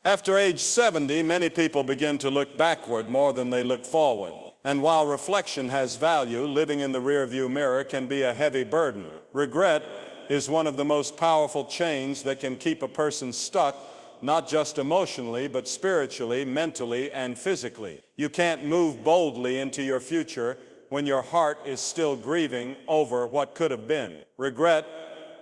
After age 70, many people begin to look backward more than they look forward. And while reflection has value, living in the rearview mirror can be a heavy burden. Regret is one of the most powerful chains that can keep a person stuck, not just emotionally, but spiritually, mentally, and physically. You can't move boldly into your future when your heart is still grieving over what could have been. Regret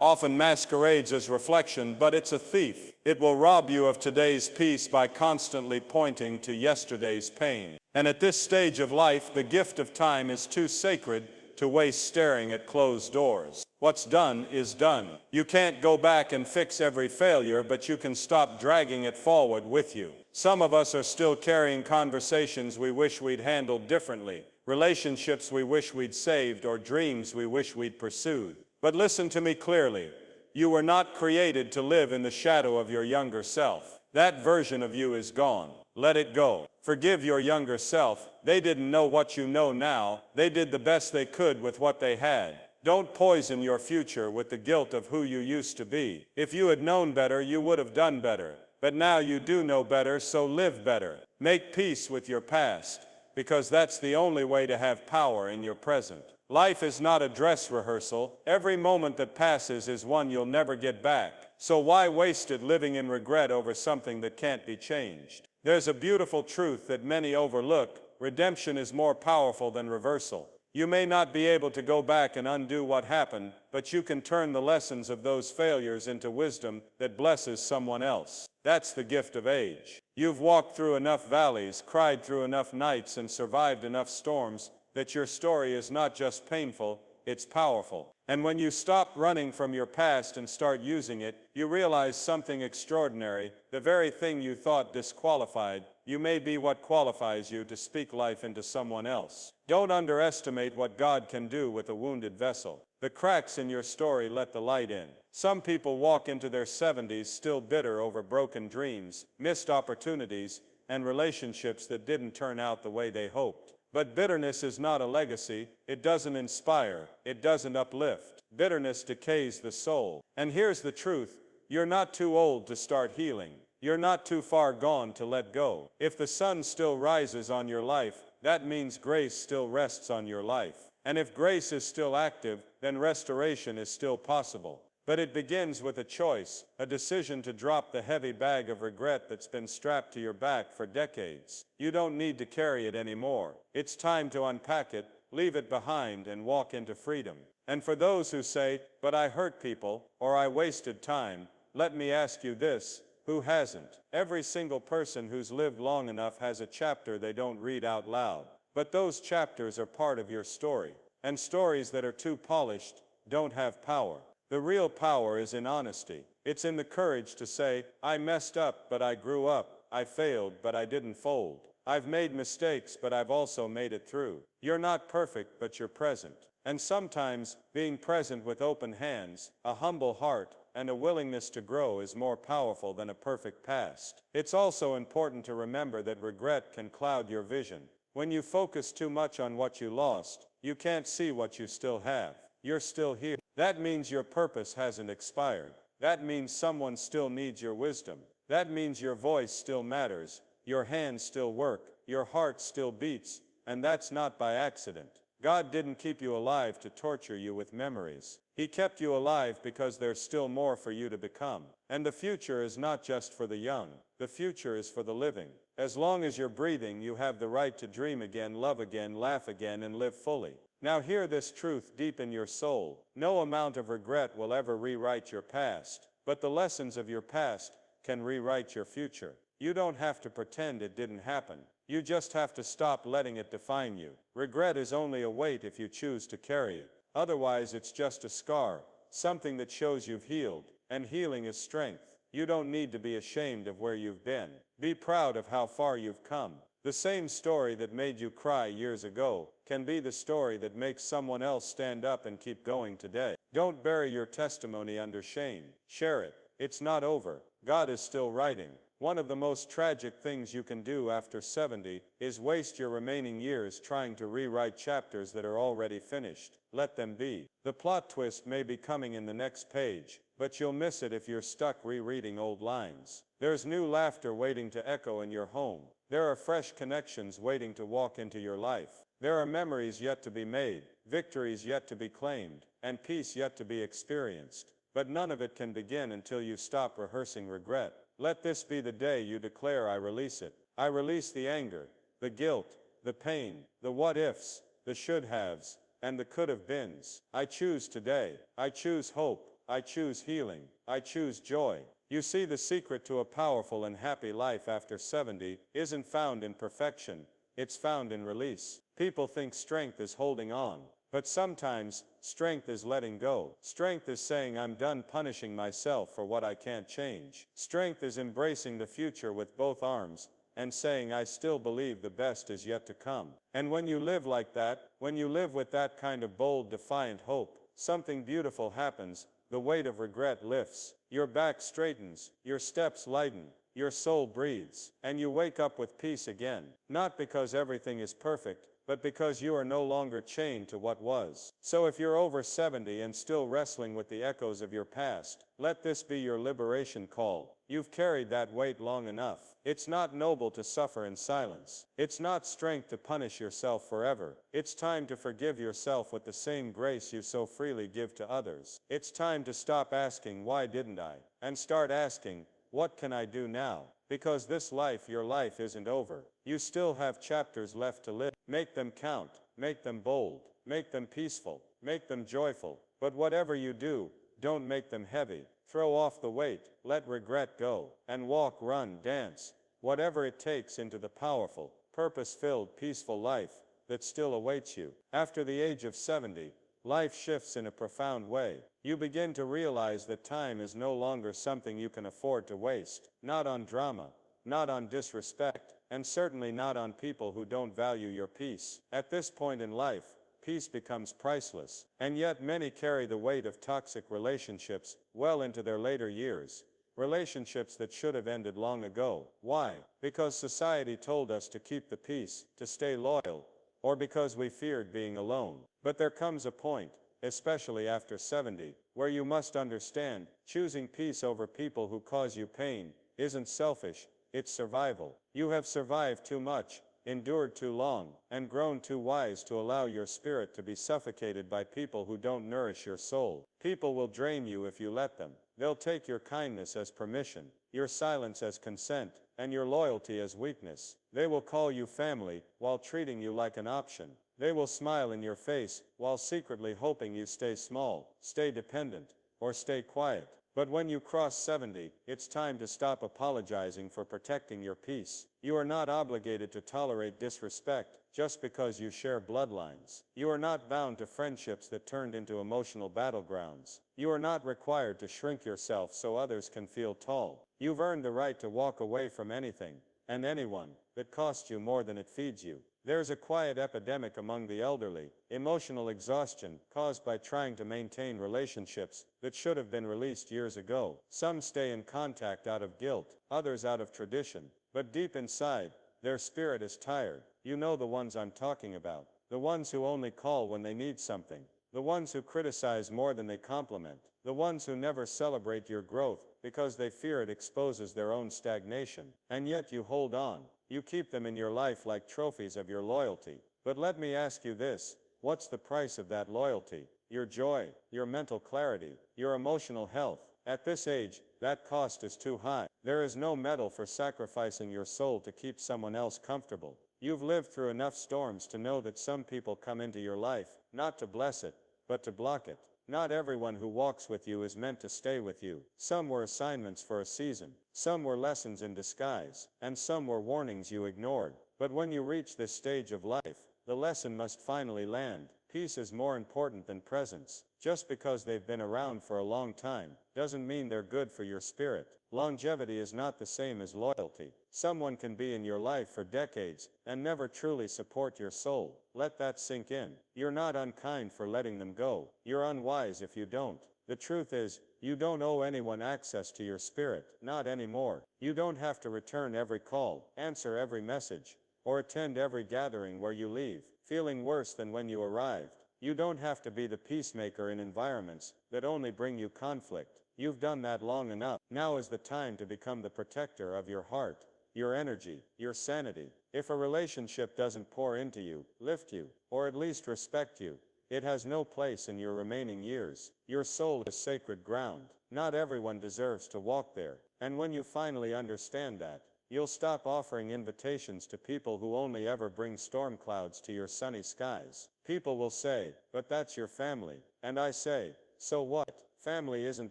often masquerades as reflection, but it's a thief. It will rob you of today's peace by constantly pointing to yesterday's pain. And at this stage of life, the gift of time is too sacred to waste staring at closed doors. What's done is done. You can't go back and fix every failure, but you can stop dragging it forward with you. Some of us are still carrying conversations we wish we'd handled differently, relationships we wish we'd saved, or dreams we wish we'd pursued. But listen to me clearly. You were not created to live in the shadow of your younger self. That version of you is gone. Let it go. Forgive your younger self. They didn't know what you know now. They did the best they could with what they had. Don't poison your future with the guilt of who you used to be. If you had known better, you would have done better. But now you do know better, so live better. Make peace with your past, because that's the only way to have power in your present. Life is not a dress rehearsal. Every moment that passes is one you'll never get back. So why waste it living in regret over something that can't be changed? There's a beautiful truth that many overlook. Redemption is more powerful than reversal. You may not be able to go back and undo what happened, but you can turn the lessons of those failures into wisdom that blesses someone else. That's the gift of age. You've walked through enough valleys, cried through enough nights, and survived enough storms that your story is not just painful, it's powerful. And when you stop running from your past and start using it, you realize something extraordinary. The very thing you thought disqualified, you may be what qualifies you to speak life into someone else. Don't underestimate what God can do with a wounded vessel. The cracks in your story let the light in. Some people walk into their 70s still bitter over broken dreams, missed opportunities, and relationships that didn't turn out the way they hoped. But bitterness is not a legacy. It doesn't inspire. It doesn't uplift. Bitterness decays the soul. And here's the truth. You're not too old to start healing. You're not too far gone to let go. If the sun still rises on your life, that means grace still rests on your life. And if grace is still active, then restoration is still possible. But it begins with a choice, a decision to drop the heavy bag of regret that's been strapped to your back for decades. You don't need to carry it anymore. It's time to unpack it, leave it behind, and walk into freedom. And for those who say, "But I hurt people," or "I wasted time," let me ask you this: who hasn't? Every single person who's lived long enough has a chapter they don't read out loud. But those chapters are part of your story. And stories that are too polished don't have power. The real power is in honesty. It's in the courage to say, "I messed up, but I grew up. I failed, but I didn't fold. I've made mistakes, but I've also made it through." You're not perfect, but you're present. And sometimes, being present with open hands, a humble heart, and a willingness to grow is more powerful than a perfect past. It's also important to remember that regret can cloud your vision. When you focus too much on what you lost, you can't see what you still have. You're still here. That means your purpose hasn't expired. That means someone still needs your wisdom. That means your voice still matters, your hands still work, your heart still beats, and that's not by accident. God didn't keep you alive to torture you with memories. He kept you alive because there's still more for you to become. And the future is not just for the young. The future is for the living. As long as you're breathing, you have the right to dream again, love again, laugh again, and live fully. Now hear this truth deep in your soul. No amount of regret will ever rewrite your past, but the lessons of your past can rewrite your future. You don't have to pretend it didn't happen. You just have to stop letting it define you. Regret is only a weight if you choose to carry it. Otherwise, it's just a scar, something that shows you've healed, and healing is strength. You don't need to be ashamed of where you've been. Be proud of how far you've come. The same story that made you cry years ago can be the story that makes someone else stand up and keep going today. Don't bury your testimony under shame. Share it. It's not over. God is still writing. One of the most tragic things you can do after 70 is waste your remaining years trying to rewrite chapters that are already finished. Let them be. The plot twist may be coming in the next page, but you'll miss it if you're stuck rereading old lines. There's new laughter waiting to echo in your home. There are fresh connections waiting to walk into your life. There are memories yet to be made, victories yet to be claimed, and peace yet to be experienced. But none of it can begin until you stop rehearsing regret. Let this be the day you declare, I release it. I release the anger, the guilt, the pain, the what-ifs, the should-haves, and the could-have-beens. I choose today. I choose hope. I choose healing. I choose joy. You see, the secret to a powerful and happy life after 70 isn't found in perfection. It's found in release. People think strength is holding on, but sometimes strength is letting go. Strength is saying, I'm done punishing myself for what I can't change. Strength is embracing the future with both arms and saying, I still believe the best is yet to come. And when you live like that, when you live with that kind of bold, defiant hope, something beautiful happens. The weight of regret lifts, your back straightens, your steps lighten, your soul breathes, and you wake up with peace again. Not because everything is perfect, but because you are no longer chained to what was. So if you're over 70 and still wrestling with the echoes of your past, let this be your liberation call. You've carried that weight long enough. It's not noble to suffer in silence. It's not strength to punish yourself forever. It's time to forgive yourself with the same grace you so freely give to others. It's time to stop asking, why didn't I? And start asking, what can I do now? Because this life, your life, isn't over. You still have chapters left to live. Make them count. Make them bold. Make them peaceful. Make them joyful. But whatever you do, don't make them heavy. Throw off the weight. Let regret go. And walk, run, dance, whatever it takes into the powerful, purpose-filled, peaceful life that still awaits you. After the age of 70, life shifts in a profound way. You begin to realize that time is no longer something you can afford to waste. Not on drama, not on disrespect, and certainly not on people who don't value your peace. At this point in life, peace becomes priceless. And yet many carry the weight of toxic relationships well into their later years. Relationships that should have ended long ago. Why? Because society told us to keep the peace, to stay loyal, or because we feared being alone. But there comes a point, especially after 70, where you must understand, choosing peace over people who cause you pain isn't selfish, it's survival. You have survived too much, endured too long, and grown too wise to allow your spirit to be suffocated by people who don't nourish your soul. People will drain you if you let them. They'll take your kindness as permission, your silence as consent, and your loyalty as weakness. They will call you family while treating you like an option. They will smile in your face while secretly hoping you stay small, stay dependent, or stay quiet. But when you cross 70, it's time to stop apologizing for protecting your peace. You are not obligated to tolerate disrespect just because you share bloodlines. You are not bound to friendships that turned into emotional battlegrounds. You are not required to shrink yourself so others can feel tall. You've earned the right to walk away from anything and anyone that costs you more than it feeds you. There's a quiet epidemic among the elderly, emotional exhaustion caused by trying to maintain relationships that should have been released years ago. Some stay in contact out of guilt, others out of tradition, but deep inside, their spirit is tired. You know the ones I'm talking about. The ones who only call when they need something. The ones who criticize more than they compliment. The ones who never celebrate your growth because they fear it exposes their own stagnation. And yet you hold on. You keep them in your life like trophies of your loyalty. But let me ask you this, what's the price of that loyalty? Your joy, your mental clarity, your emotional health. At this age, that cost is too high. There is no medal for sacrificing your soul to keep someone else comfortable. You've lived through enough storms to know that some people come into your life, not to bless it, but to block it. Not everyone who walks with you is meant to stay with you. Some were assignments for a season. Some were lessons in disguise. And some were warnings you ignored. But when you reach this stage of life, the lesson must finally land. Peace is more important than presence. Just because they've been around for a long time doesn't mean they're good for your spirit. Longevity is not the same as loyalty. Someone can be in your life for decades and never truly support your soul. Let that sink in. You're not unkind for letting them go. You're unwise if you don't. The truth is, you don't owe anyone access to your spirit. Not anymore. You don't have to return every call, answer every message, or attend every gathering where you leave, feeling worse than when you arrived. You don't have to be the peacemaker in environments that only bring you conflict. You've done that long enough. Now is the time to become the protector of your heart, your energy, your sanity. If a relationship doesn't pour into you, lift you, or at least respect you, it has no place in your remaining years. Your soul is sacred ground. Not everyone deserves to walk there. And when you finally understand that, you'll stop offering invitations to people who only ever bring storm clouds to your sunny skies. People will say, "But that's your family." And I say, so what? Family isn't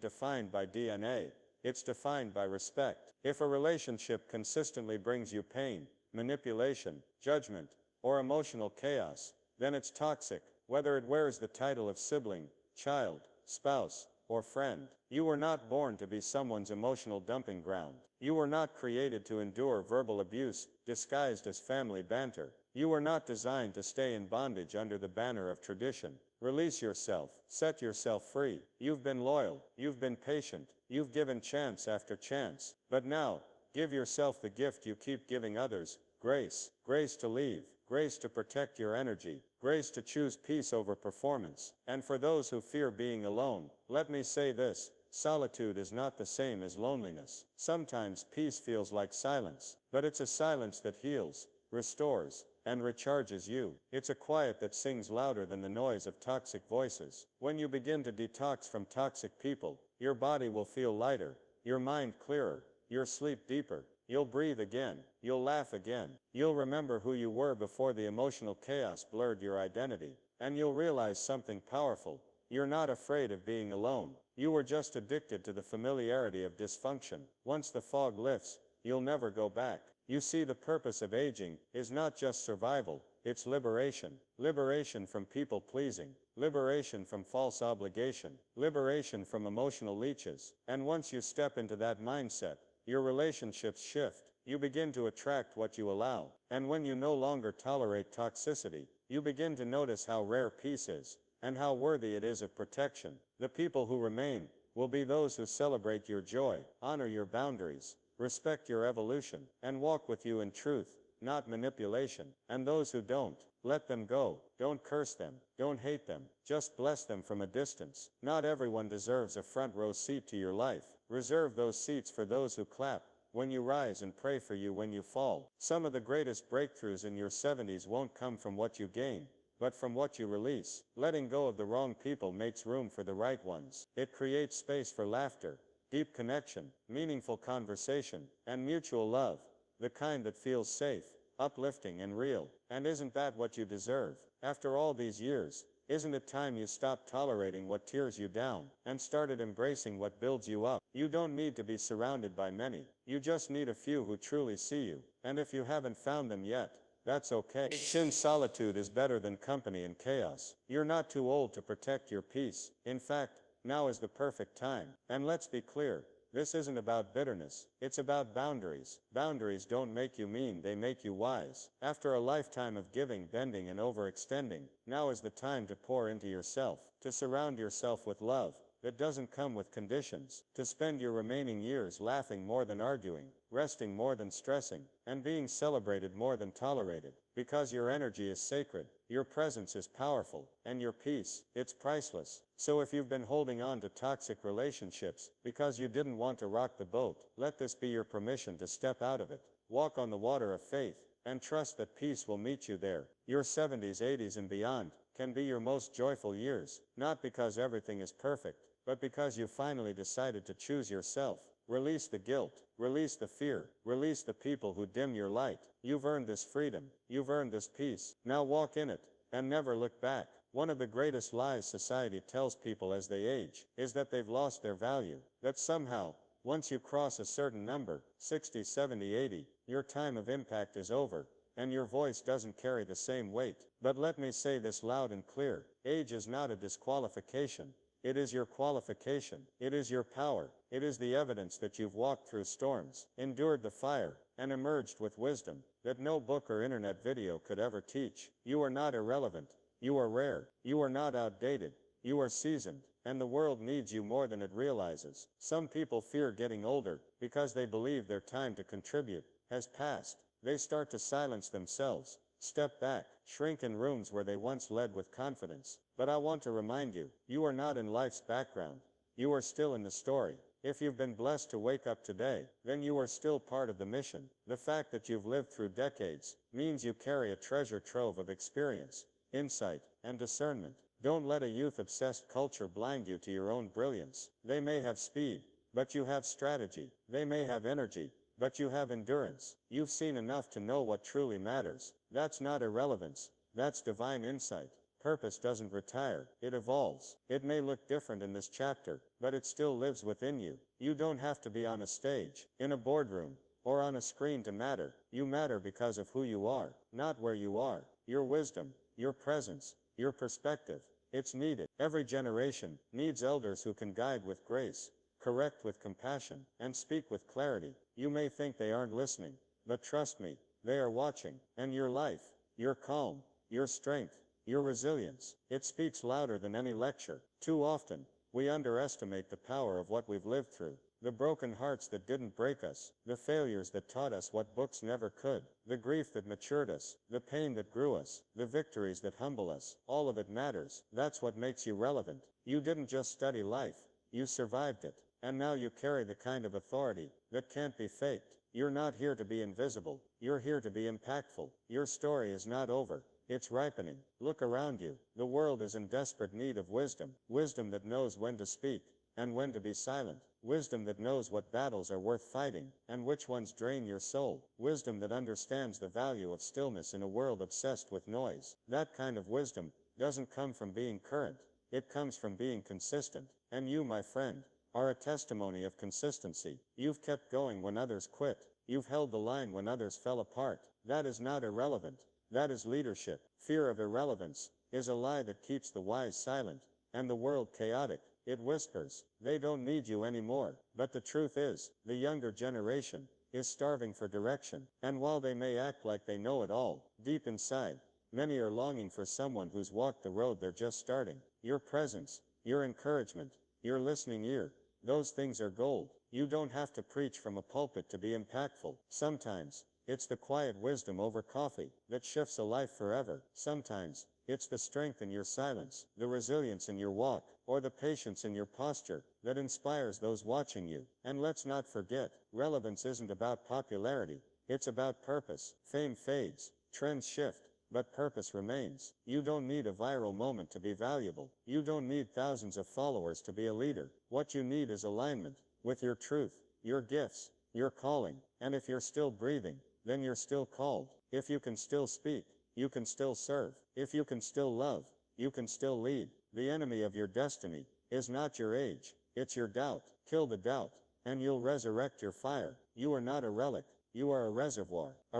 defined by DNA. It's defined by respect. If a relationship consistently brings you pain, manipulation, judgment, or emotional chaos, then it's toxic, whether it wears the title of sibling, child, spouse, or friend. You were not born to be someone's emotional dumping ground. You were not created to endure verbal abuse disguised as family banter. You were not designed to stay in bondage under the banner of tradition. Release yourself. Set yourself free. You've been loyal. You've been patient. You've given chance after chance. But now, give yourself the gift you keep giving others: grace. Grace to leave. Grace to protect your energy. Grace to choose peace over performance. And for those who fear being alone, let me say this: solitude is not the same as loneliness. Sometimes peace feels like silence, but it's a silence that heals, restores, and recharges you. It's a quiet that sings louder than the noise of toxic voices. When you begin to detox from toxic people, your body will feel lighter, your mind clearer, your sleep deeper. You'll breathe again. You'll laugh again. You'll remember who you were before the emotional chaos blurred your identity. And you'll realize something powerful. You're not afraid of being alone. You were just addicted to the familiarity of dysfunction. Once the fog lifts, you'll never go back. You see, the purpose of aging is not just survival, it's liberation. Liberation from people pleasing. Liberation from false obligation. Liberation from emotional leeches. And once you step into that mindset, your relationships shift. You begin to attract what you allow. And when you no longer tolerate toxicity, you begin to notice how rare peace is, and how worthy it is of protection. The people who remain will be those who celebrate your joy, honor your boundaries, respect your evolution, and walk with you in truth, not manipulation. And those who don't, let them go. Don't curse them. Don't hate them. Just bless them from a distance. Not everyone deserves a front row seat to your life. Reserve those seats for those who clap when you rise and pray for you when you fall. Some of the greatest breakthroughs in your 70s won't come from what you gain, but from what you release. Letting go of the wrong people makes room for the right ones. It creates space for laughter, deep connection, meaningful conversation, and mutual love, the kind that feels safe, uplifting, and real. And isn't that what you deserve? After all these years, isn't it time you stopped tolerating what tears you down and started embracing what builds you up? You don't need to be surrounded by many. You just need a few who truly see you. And if you haven't found them yet, that's okay. Since solitude is better than company and chaos. You're not too old to protect your peace. In fact, now is the perfect time. And let's be clear, this isn't about bitterness. It's about boundaries. Boundaries don't make you mean, they make you wise. After a lifetime of giving, bending, and overextending, now is the time to pour into yourself, to surround yourself with love that doesn't come with conditions, to spend your remaining years laughing more than arguing, resting more than stressing, and being celebrated more than tolerated. Because your energy is sacred, your presence is powerful, and your peace, it's priceless. So if you've been holding on to toxic relationships because you didn't want to rock the boat, let this be your permission to step out of it. Walk on the water of faith, and trust that peace will meet you there. Your 70s, 80s, and beyond can be your most joyful years, not because everything is perfect, but because you finally decided to choose yourself. Release the guilt, release the fear, release the people who dim your light. You've earned this freedom, you've earned this peace. Now walk in it, and never look back. One of the greatest lies society tells people as they age is that they've lost their value, that somehow, once you cross a certain number, 60, 70, 80, your time of impact is over, and your voice doesn't carry the same weight. But let me say this loud and clear: age is not a disqualification. It is your qualification. It is your power. It is the evidence that you've walked through storms, endured the fire, and emerged with wisdom that no book or internet video could ever teach. You are not irrelevant. You are rare. You are not outdated. You are seasoned, and the world needs you more than it realizes. Some people fear getting older because they believe their time to contribute has passed. They start to silence themselves, step back, shrink in rooms where they once led with confidence. But I want to remind you, you are not in life's background. You are still in the story. If you've been blessed to wake up today, then you are still part of the mission. The fact that you've lived through decades means you carry a treasure trove of experience, insight, and discernment. Don't let a youth-obsessed culture blind you to your own brilliance. They may have speed, but you have strategy. They may have energy, but you have endurance. You've seen enough to know what truly matters. That's not irrelevance. That's divine insight. Purpose doesn't retire, it evolves. It may look different in this chapter, but it still lives within you. You don't have to be on a stage, in a boardroom, or on a screen to matter. You matter because of who you are, not where you are. Your wisdom, your presence, your perspective. It's needed. Every generation needs elders who can guide with grace, correct with compassion, and speak with clarity. You may think they aren't listening, but trust me, they are watching. And your life, your calm, your strength, your resilience, it speaks louder than any lecture. Too often, we underestimate the power of what we've lived through. The broken hearts that didn't break us, the failures that taught us what books never could, the grief that matured us, the pain that grew us, the victories that humble us. All of it matters. That's what makes you relevant. You didn't just study life, you survived it. And now you carry the kind of authority that can't be faked. You're not here to be invisible. You're here to be impactful. Your story is not over. It's ripening. Look around you. The world is in desperate need of wisdom. Wisdom that knows when to speak and when to be silent. Wisdom that knows what battles are worth fighting and which ones drain your soul. Wisdom that understands the value of stillness in a world obsessed with noise. That kind of wisdom doesn't come from being current. It comes from being consistent. And you, my friend, are a testimony of consistency. You've kept going when others quit. You've held the line when others fell apart. That is not irrelevant. That is leadership. Fear of irrelevance is a lie that keeps the wise silent and the world chaotic. It whispers, they don't need you anymore. But the truth is, the younger generation is starving for direction. And while they may act like they know it all, deep inside, many are longing for someone who's walked the road they're just starting. Your presence, your encouragement, your listening ear, those things are gold. You don't have to preach from a pulpit to be impactful. Sometimes, it's the quiet wisdom over coffee that shifts a life forever. Sometimes, it's the strength in your silence, the resilience in your walk, or the patience in your posture that inspires those watching you. And let's not forget, relevance isn't about popularity. It's about purpose. Fame fades, trends shift, but purpose remains. You don't need a viral moment to be valuable. You don't need thousands of followers to be a leader. What you need is alignment with your truth, your gifts, your calling. And if you're still breathing, then you're still called. If you can still speak, you can still serve. If you can still love, you can still lead. The enemy of your destiny is not your age, it's your doubt. Kill the doubt, and you'll resurrect your fire. You are not a relic, you are a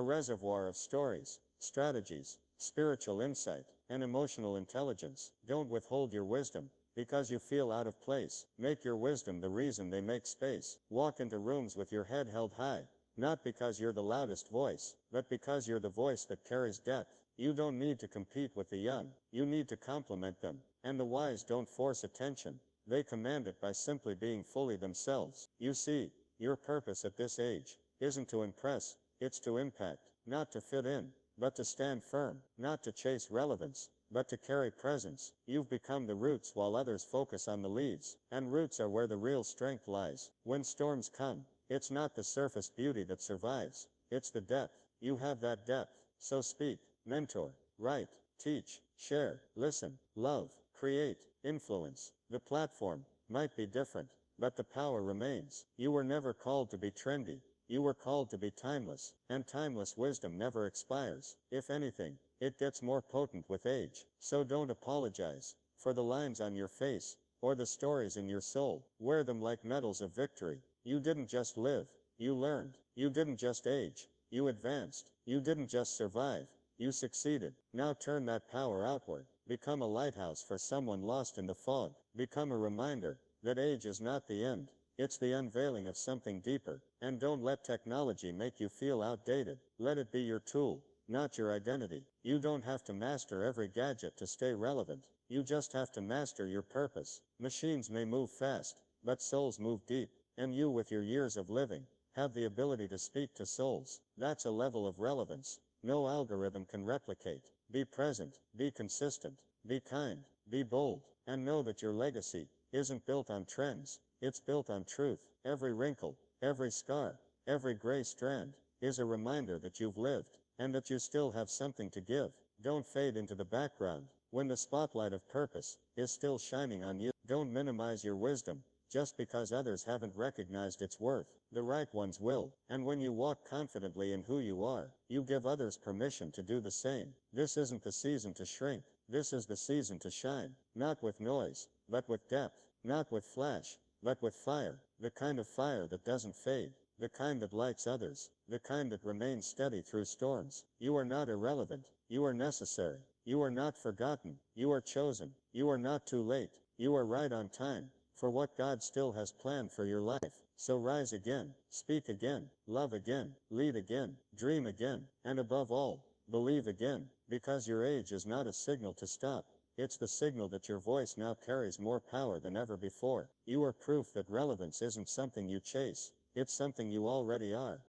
reservoir of stories, strategies, spiritual insight, and emotional intelligence. Don't withhold your wisdom because you feel out of place. Make your wisdom the reason they make space. Walk into rooms with your head held high. Not because you're the loudest voice, but because you're the voice that carries depth. You don't need to compete with the young. You need to complement them. And the wise don't force attention. They command it by simply being fully themselves. You see, your purpose at this age isn't to impress, it's to impact. Not to fit in, but to stand firm. Not to chase relevance, but to carry presence. You've become the roots while others focus on the leaves. And roots are where the real strength lies. When storms come, it's not the surface beauty that survives, it's the depth. You have that depth. So speak, mentor, write, teach, share, listen, love, create, influence. The platform might be different, but the power remains. You were never called to be trendy. You were called to be timeless, and timeless wisdom never expires. If anything, it gets more potent with age. So don't apologize for the lines on your face or the stories in your soul. Wear them like medals of victory. You didn't just live, you learned. You didn't just age, you advanced. You didn't just survive, you succeeded. Now turn that power outward. Become a lighthouse for someone lost in the fog. Become a reminder that age is not the end, it's the unveiling of something deeper. And don't let technology make you feel outdated. Let it be your tool, not your identity. You don't have to master every gadget to stay relevant. You just have to master your purpose. Machines may move fast, but souls move deep. And you, with your years of living, have the ability to speak to souls. That's a level of relevance no algorithm can replicate. Be present, be consistent, be kind, be bold, and know that your legacy isn't built on trends, It's built on truth. Every wrinkle, every scar, every gray strand is a reminder that you've lived, and that you still have something to give. Don't fade into the background. When the spotlight of purpose is still shining on you, don't minimize your wisdom just because others haven't recognized its worth. The right ones will. And when you walk confidently in who you are, you give others permission to do the same. This isn't the season to shrink. This is the season to shine. Not with noise, but with depth. Not with flash, but with fire. The kind of fire that doesn't fade. The kind that lights others. The kind that remains steady through storms. You are not irrelevant. You are necessary. You are not forgotten. You are chosen. You are not too late. You are right on time for what God still has planned for your life. So rise again, speak again, love again, lead again, dream again, and above all, believe again, because your age is not a signal to stop. It's the signal that your voice now carries more power than ever before. You are proof that relevance isn't something you chase. It's something you already are.